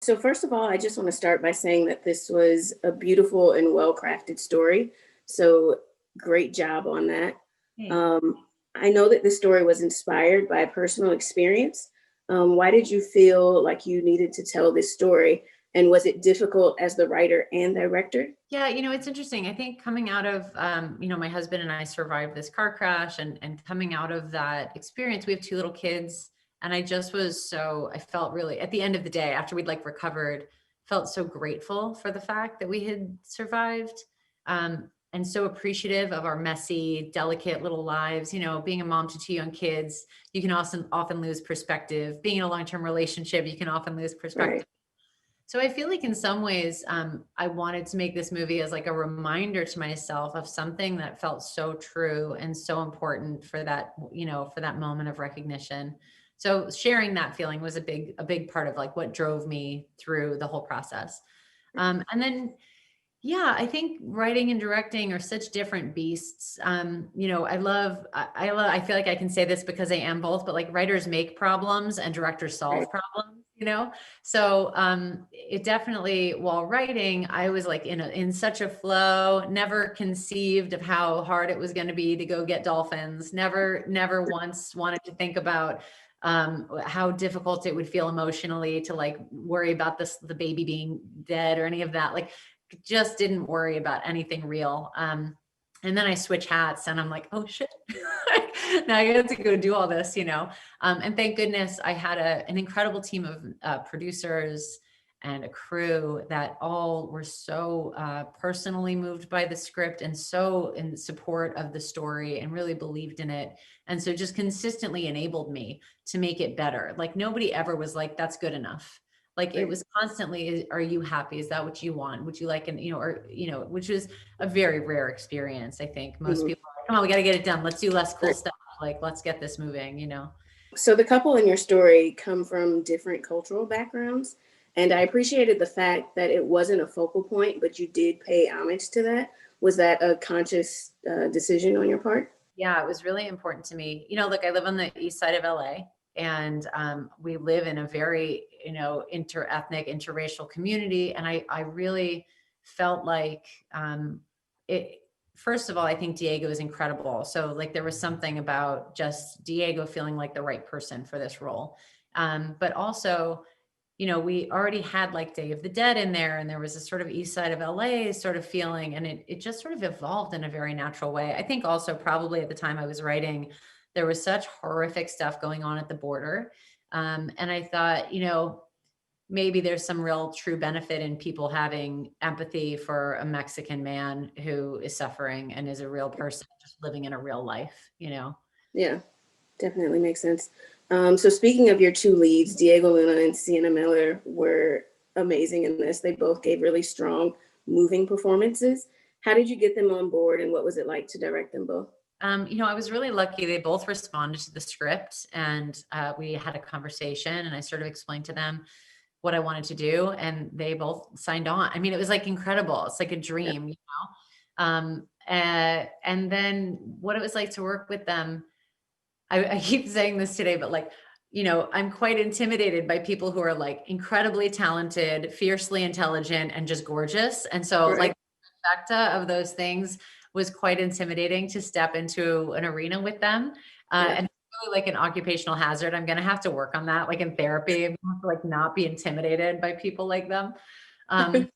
So first of all, I just want to start by saying that this was a beautiful and well-crafted story. So great job on that. Thanks. I know that this story was inspired by a personal experience. Why did you feel like you needed to tell this story? And was it difficult as the writer and director? Yeah, it's interesting. I think coming out of, my husband and I survived this car crash, and coming out of that experience, we have two little kids. And I felt really, at the end of the day, after we'd like recovered, felt so grateful for the fact that we had survived. And so appreciative of our messy, delicate little lives. Being a mom to two young kids, you can often lose perspective. Being in a long-term relationship, you can often lose perspective. Right. So I feel like in some ways, I wanted to make this movie as like a reminder to myself of something that felt so true and so important for that, for that moment of recognition. So sharing that feeling was a big part of like what drove me through the whole process. And then, yeah, I think writing and directing are such different beasts. I feel like I can say this because I am both, but like writers make problems and directors Right. solve problems. So it definitely, while writing, I was like in such a flow, never conceived of how hard it was going to be to go get dolphins, never once wanted to think about how difficult it would feel emotionally to like worry about the baby being dead or any of that. Like, just didn't worry about anything real. And then I switch hats and I'm like, oh shit, now I get to go do all this. And thank goodness I had an incredible team of producers and a crew that all were so personally moved by the script and so in support of the story and really believed in it. And so just consistently enabled me to make it better. Like nobody ever was like, that's good enough. Like it Right. was constantly, are you happy? Is that what you want? Would you like, which was a very rare experience. I think most Mhm. people are like, come on, we got to get it done. Let's do less cool Right. stuff. Like, let's get this moving. So the couple in your story come from different cultural backgrounds, and I appreciated the fact that it wasn't a focal point, but you did pay homage to that. Was that a conscious decision on your part? Yeah, it was really important to me. Look, I live on the east side of LA, and we live in a very, inter-ethnic, interracial community. And I really felt like it, first of all, I think Diego is incredible. So like there was something about just Diego feeling like the right person for this role. But also, we already had like Day of the Dead in there, and there was a sort of east side of LA sort of feeling, and it just sort of evolved in a very natural way. I think also probably at the time I was writing, there was such horrific stuff going on at the border. And I thought, maybe there's some real true benefit in people having empathy for a Mexican man who is suffering and is a real person just living in a real life. Yeah, definitely makes sense. So speaking of your two leads, Diego Luna and Sienna Miller were amazing in this. They both gave really strong, moving performances. How did you get them on board, and what was it like to direct them both? I was really lucky. They both responded to the script, and we had a conversation, and I sort of explained to them what I wanted to do, and they both signed on. I mean, it was like incredible. It's like a Yeah. dream. And then what it was like to work with them. I keep saying this today, but like, I'm quite intimidated by people who are like incredibly talented, fiercely intelligent, and just gorgeous. And so, like, Right. the trifecta of those things was quite intimidating to step into an arena with them. Yeah. And it's really like an occupational hazard. I'm going to have to work on that, like in therapy, I'm gonna have to like not be intimidated by people like them. Um,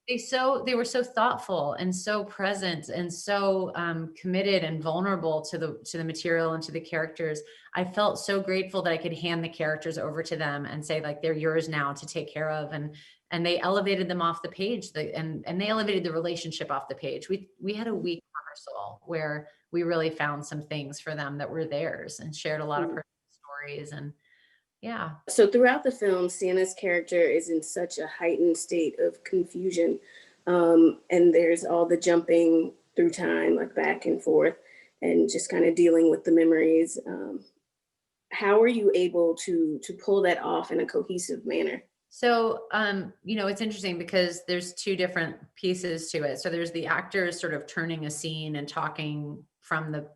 they were so thoughtful and so present and so committed and vulnerable to the material and to the characters. I felt so grateful that I could hand the characters over to them and say like they're yours now to take care of, and they elevated them off the page, and they elevated the relationship off the page. We had a week rehearsal where we really found some things for them that were theirs and shared a lot of Mhm. personal stories. And yeah. So throughout the film, Sienna's character is in such a heightened state of confusion, and there's all the jumping through time, like back and forth, and just kind of dealing with the memories. How are you able to pull that off in a cohesive manner? So, it's interesting because there's two different pieces to it. So there's the actors sort of turning a scene and talking from the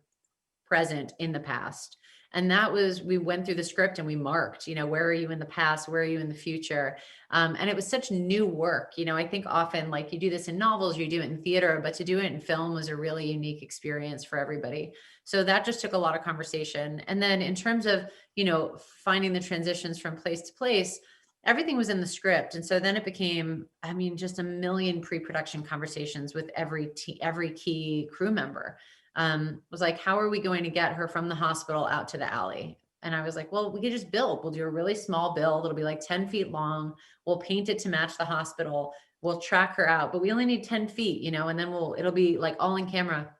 present in the past. And that was, we went through the script and we marked, you know, where are you in the past? Where are you in the future? And it was such new work. You know, I think often like you do this in novels, you do it in theater, but to do it in film was a really unique experience for everybody. So that just took a lot of conversation. And then in terms of, you know, finding the transitions from place to place, everything was in the script. And so then it became, I mean, just a million pre-production conversations with every key crew member. Was like, how are we going to get her from the hospital out to the alley? And I was like, well, we could just build. We'll do a really small build. It'll be like 10 feet long. We'll paint it to match the hospital. We'll track her out, but we only need 10 feet, you know, and then it'll be like all in camera.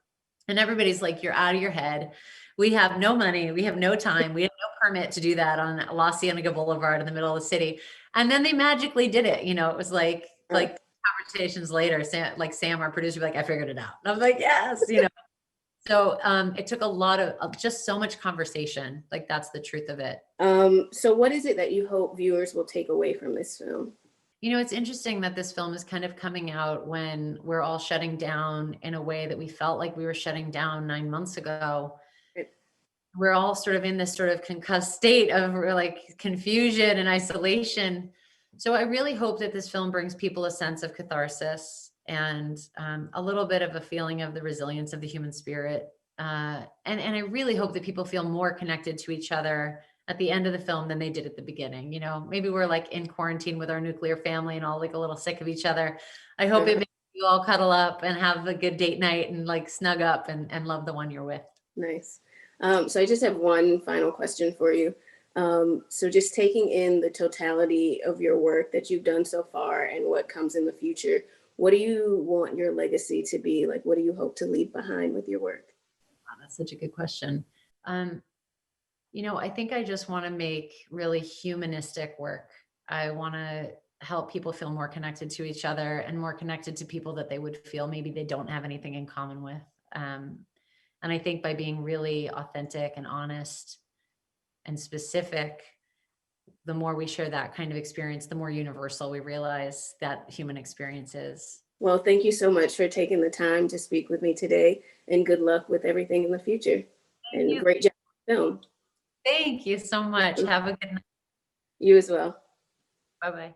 And everybody's like, you're out of your head. We have no money. We have no time. We have no permit to do that on La Cienega Boulevard in the middle of the city. And then they magically did it. You know, it was like conversations later, Sam, our producer, like, I figured it out. And I was like, yes, you know. So it took a lot of just so much conversation. Like that's the truth of it. So what is it that you hope viewers will take away from this film? You know, it's interesting that this film is kind of coming out when we're all shutting down in a way that we felt like we were shutting down 9 months ago. We're all sort of in this sort of concussed state of like confusion and isolation. So I really hope that this film brings people a sense of catharsis and a little bit of a feeling of the resilience of the human spirit. And I really hope that people feel more connected to each other at the end of the film than they did at the beginning. You know, maybe we're like in quarantine with our nuclear family and all like a little sick of each other. I hope it makes you all cuddle up and have a good date night and like snug up and love the one you're with. Nice. So I just have one final question for you. So just taking in the totality of your work that you've done so far and what comes in the future, what do you want your legacy to be? Like, what do you hope to leave behind with your work? Wow, that's such a good question. You know, I think I just want to make really humanistic work. I want to help people feel more connected to each other and more connected to people that they would feel maybe they don't have anything in common with. And I think by being really authentic and honest and specific, the more we share that kind of experience, the more universal we realize that human experience is. Well, thank you so much for taking the time to speak with me today, and good luck with everything in the future. Thank And you. great job with the film. Thank you so much. Have a good night. You as well. Bye-bye.